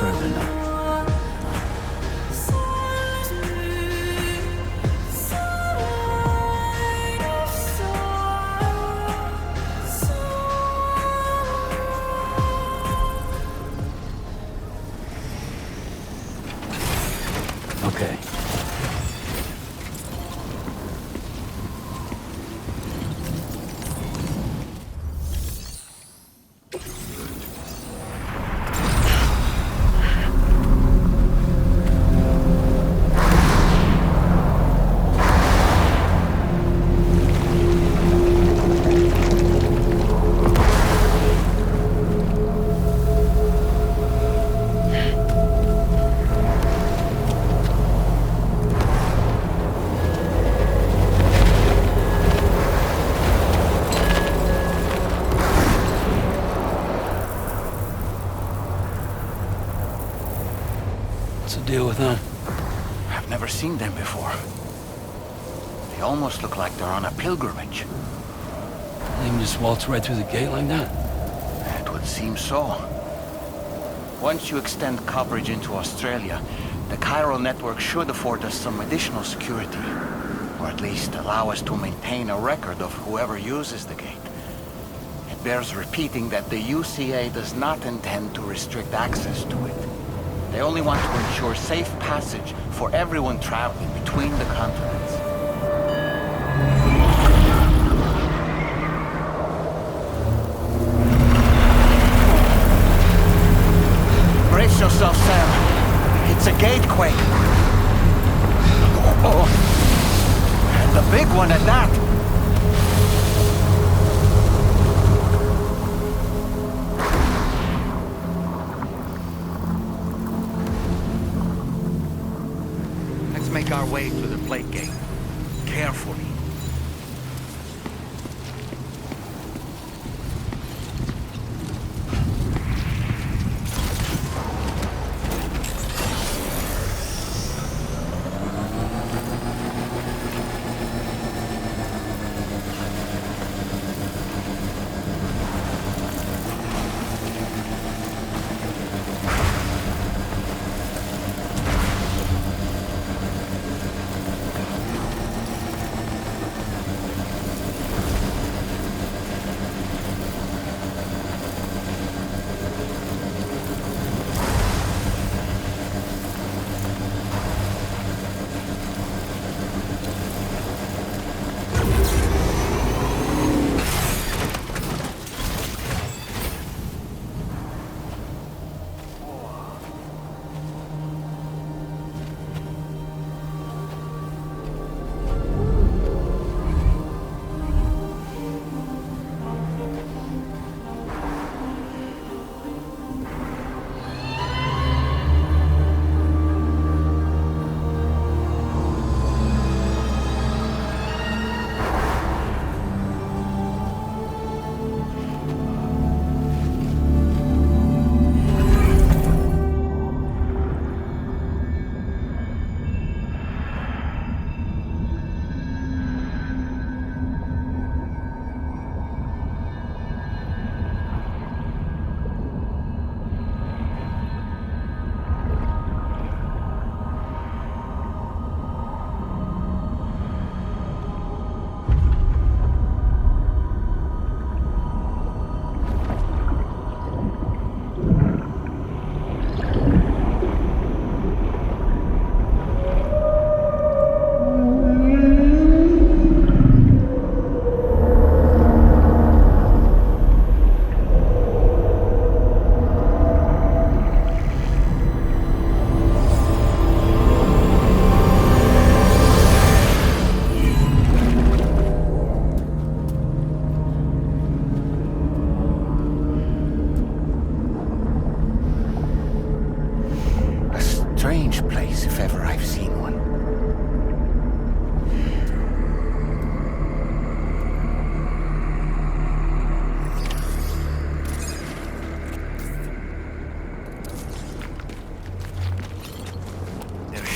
further now. Okay. What's the deal with them? I've never seen them before. They almost look like they're on a pilgrimage. They can just waltz right through the gate like that? It would seem so. Once you extend coverage into Australia, the chiral network should afford us some additional security. Or at least allow us to maintain a record of whoever uses the gate. It bears repeating that the UCA does not intend to restrict access to it. They only want to ensure safe passage for everyone traveling between the continents. Brace yourself, Sam. It's a gatequake. Oh, and the big one at that. Make our way to the plate gate. Carefully.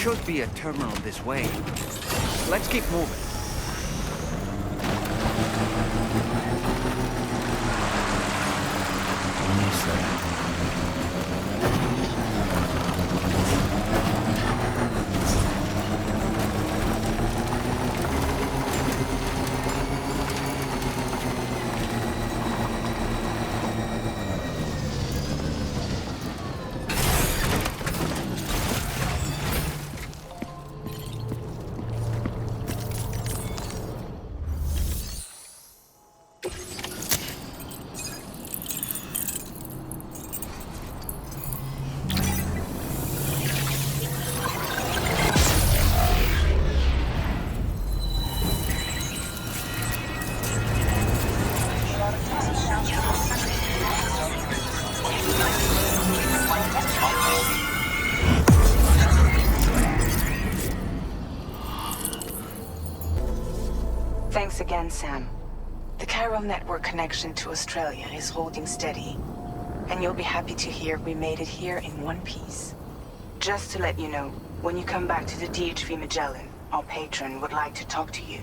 should be a terminal this way. Let's keep moving. Almost there. Thanks again, Sam. The chiral network connection to Australia is holding steady. And you'll be happy to hear we made it here in one piece. Just to let you know, when you come back to the DHV Magellan, our patron would like to talk to you.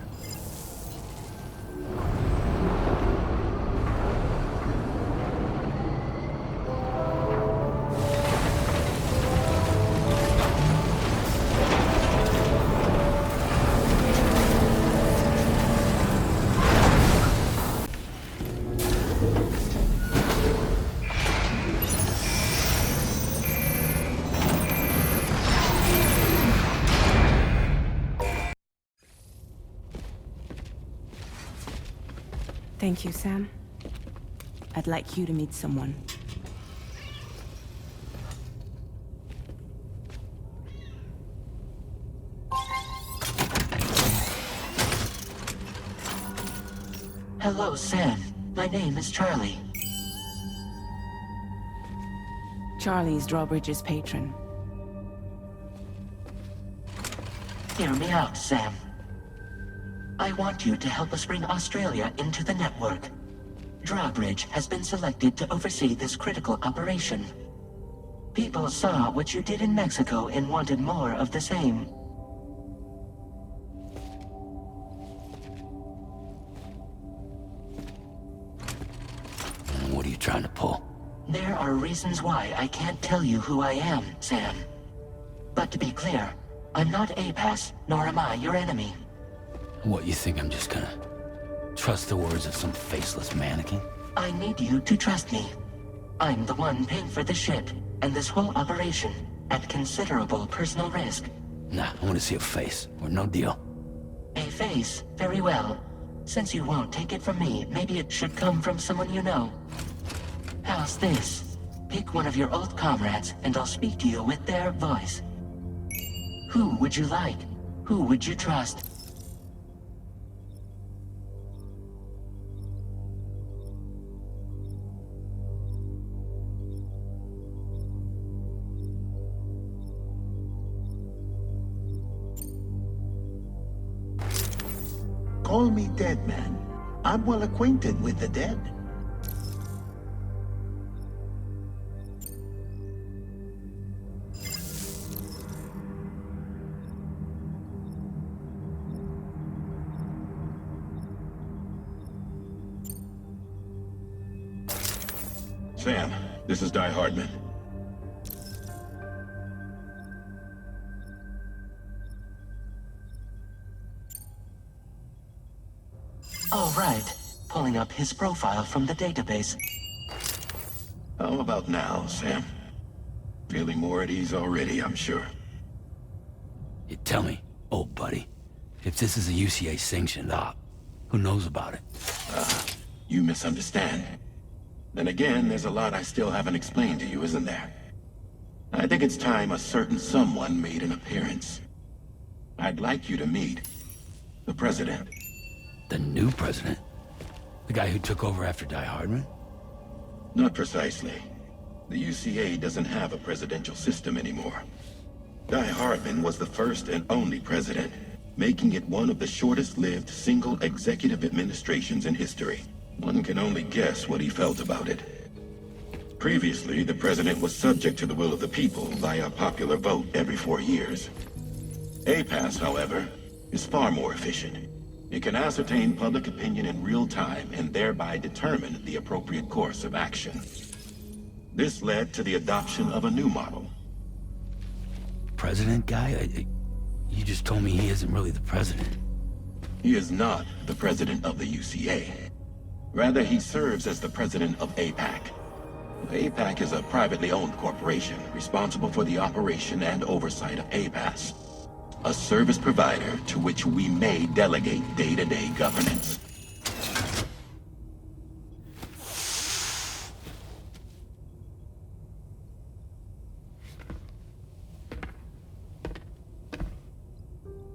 Thank you, Sam. I'd like you to meet someone. Hello, Sam. My name is Charlie. Charlie's Drawbridge's patron. Hear me out, Sam. I want you to help us bring Australia into the network. Drawbridge has been selected to oversee this critical operation. People saw what you did in Mexico and wanted more of the same. What are you trying to pull? There are reasons why I can't tell you who I am, Sam. But to be clear, I'm not APAS, nor am I your enemy. What, you think I'm just gonna trust the words of some faceless mannequin? I need you to trust me. I'm the one paying for the ship and this whole operation at considerable personal risk. Nah, I want to see a face, or no deal. A face? Very well. Since you won't take it from me, maybe it should come from someone you know. How's this? Pick one of your old comrades, and I'll speak to you with their voice. Who would you like? Who would you trust? Call me dead, man. I'm well acquainted with the dead. Sam, this is Die Hardman. All right. Pulling up his profile from the database. How about now, Sam? Feeling more at ease already, I'm sure. You tell me, old buddy, if this is a UCA sanctioned op, who knows about it? You misunderstand. Then again, there's a lot I still haven't explained to you, isn't there? I think it's time a certain someone made an appearance. I'd like you to meet the President. The new president? The guy who took over after Die Hardman? Not precisely. The UCA doesn't have a presidential system anymore. Die Hardman was the first and only president, making it one of the shortest-lived single executive administrations in history. One can only guess what he felt about it. Previously, the president was subject to the will of the people via popular vote every 4 years. APAS, however, is far more efficient. It can ascertain public opinion in real time and thereby determine the appropriate course of action. This led to the adoption of a new model. President guy? You just told me he isn't really the president. He is not the president of the UCA. Rather, he serves as the president of APAC. APAC is a privately owned corporation responsible for the operation and oversight of APAS, a service provider to which we may delegate day-to-day governance.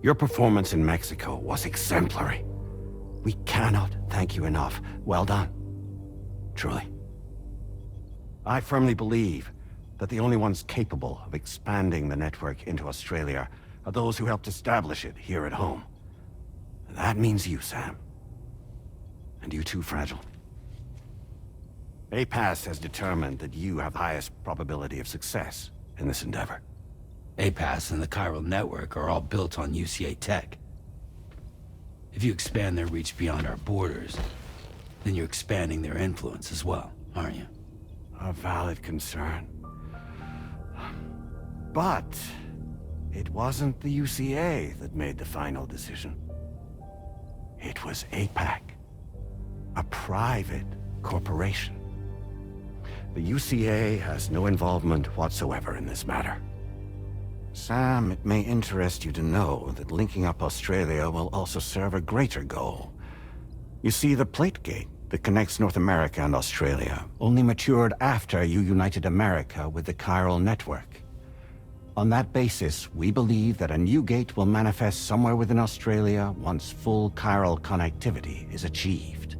Your performance in Mexico was exemplary. We cannot thank you enough. Well done. Truly. I firmly believe that the only ones capable of expanding the network into Australia are those who helped establish it here at home. That means you, Sam. and you too fragile. APAS has determined that you have the highest probability of success in this endeavor. APAS and the chiral network are all built on UCA tech. If you expand their reach beyond our borders, then you're expanding their influence as well, aren't you? A valid concern. But it wasn't the UCA that made the final decision. It was APAC, a private corporation. The UCA has no involvement whatsoever in this matter. Sam, it may interest you to know that linking up Australia will also serve a greater goal. You see, the plate gate that connects North America and Australia only matured after you united America with the chiral network. On that basis, we believe that a new gate will manifest somewhere within Australia once full chiral connectivity is achieved.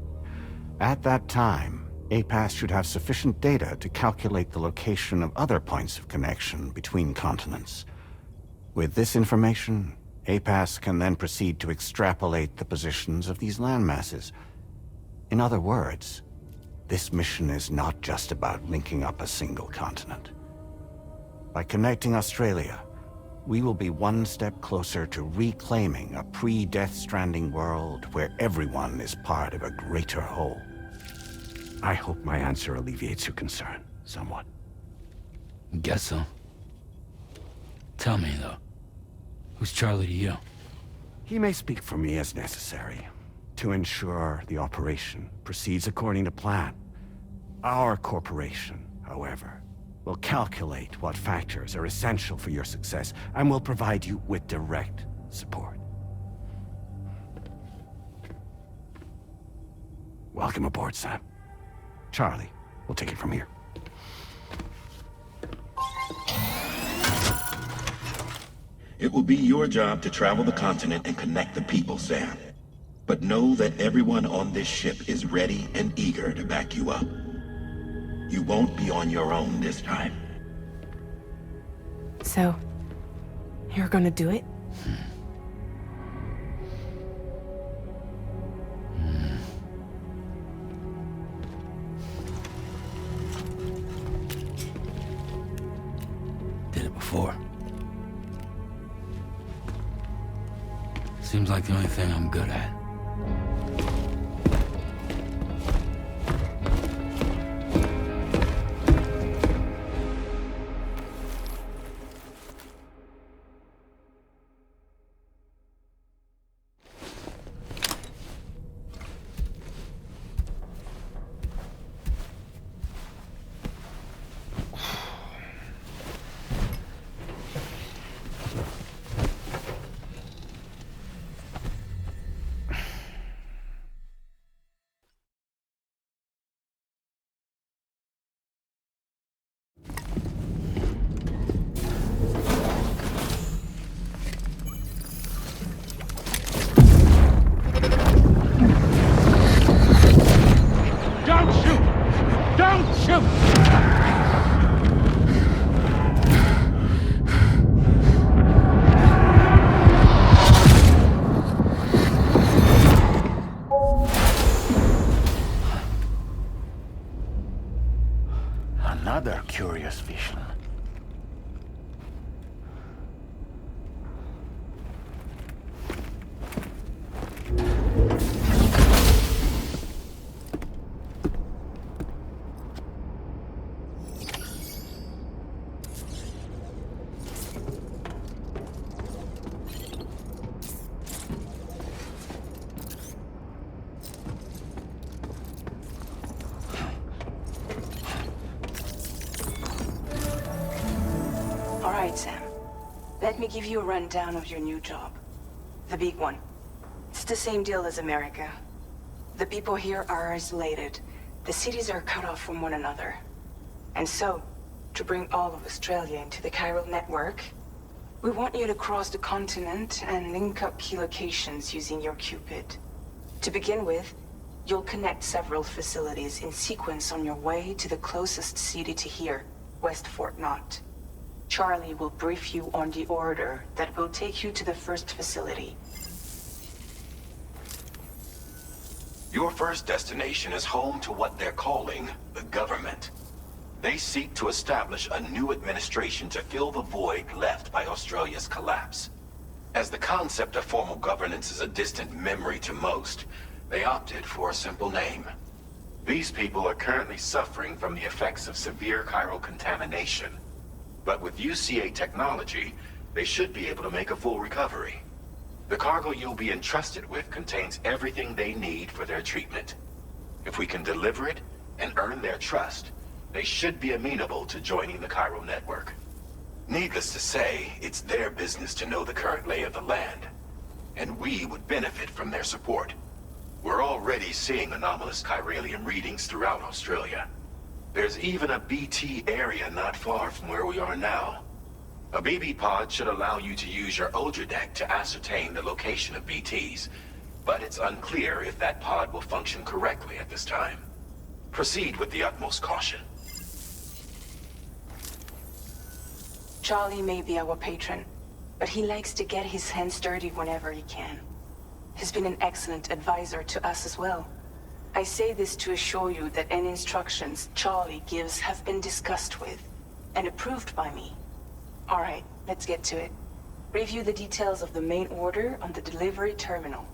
At that time, APAS should have sufficient data to calculate the location of other points of connection between continents. With this information, APAS can then proceed to extrapolate the positions of these landmasses. In other words, this mission is not just about linking up a single continent. By connecting Australia, we will be one step closer to reclaiming a pre-Death Stranding world where everyone is part of a greater whole. I hope my answer alleviates your concern somewhat. Guess so. Tell me, though, who's Charlie to you? He may speak for me as necessary to ensure the operation proceeds according to plan. Our corporation, however, will calculate what factors are essential for your success and will provide you with direct support. Welcome aboard, Sam. Charlie, we'll take it from here. It will be your job to travel the continent and connect the people, Sam. But know that everyone on this ship is ready and eager to back you up. You won't be on your own this time. So, you're gonna do it? Did it before. Seems like the only thing I'm good at. Another curious vision. Sam. Let me give you a rundown of your new job. The big one. It's the same deal as America. The people here are isolated. The cities are cut off from one another. And so, to bring all of Australia into the chiral network, we want you to cross the continent and link up key locations using your Cupid. To begin with, you'll connect several facilities in sequence on your way to the closest city to here, West Fort Knott. Charlie will brief you on the order that will take you to the first facility. Your first destination is home to what they're calling the government. They seek to establish a new administration to fill the void left by Australia's collapse. As the concept of formal governance is a distant memory to most, they opted for a simple name. These people are currently suffering from the effects of severe chiral contamination. But with UCA technology, they should be able to make a full recovery. The cargo you'll be entrusted with contains everything they need for their treatment. If we can deliver it and earn their trust, they should be amenable to joining the chiral network. Needless to say, it's their business to know the current lay of the land, and we would benefit from their support. We're already seeing anomalous chiralium readings throughout Australia. There's even a BT area not far from where we are now. A BB pod should allow you to use your Ultra deck to ascertain the location of BTs, but it's unclear if that pod will function correctly at this time. Proceed with the utmost caution. Charlie may be our patron, but he likes to get his hands dirty whenever he can. He's been an excellent advisor to us as well. I say this to assure you that any instructions Charlie gives have been discussed with and approved by me. All right, let's get to it. Review the details of the main order on the delivery terminal.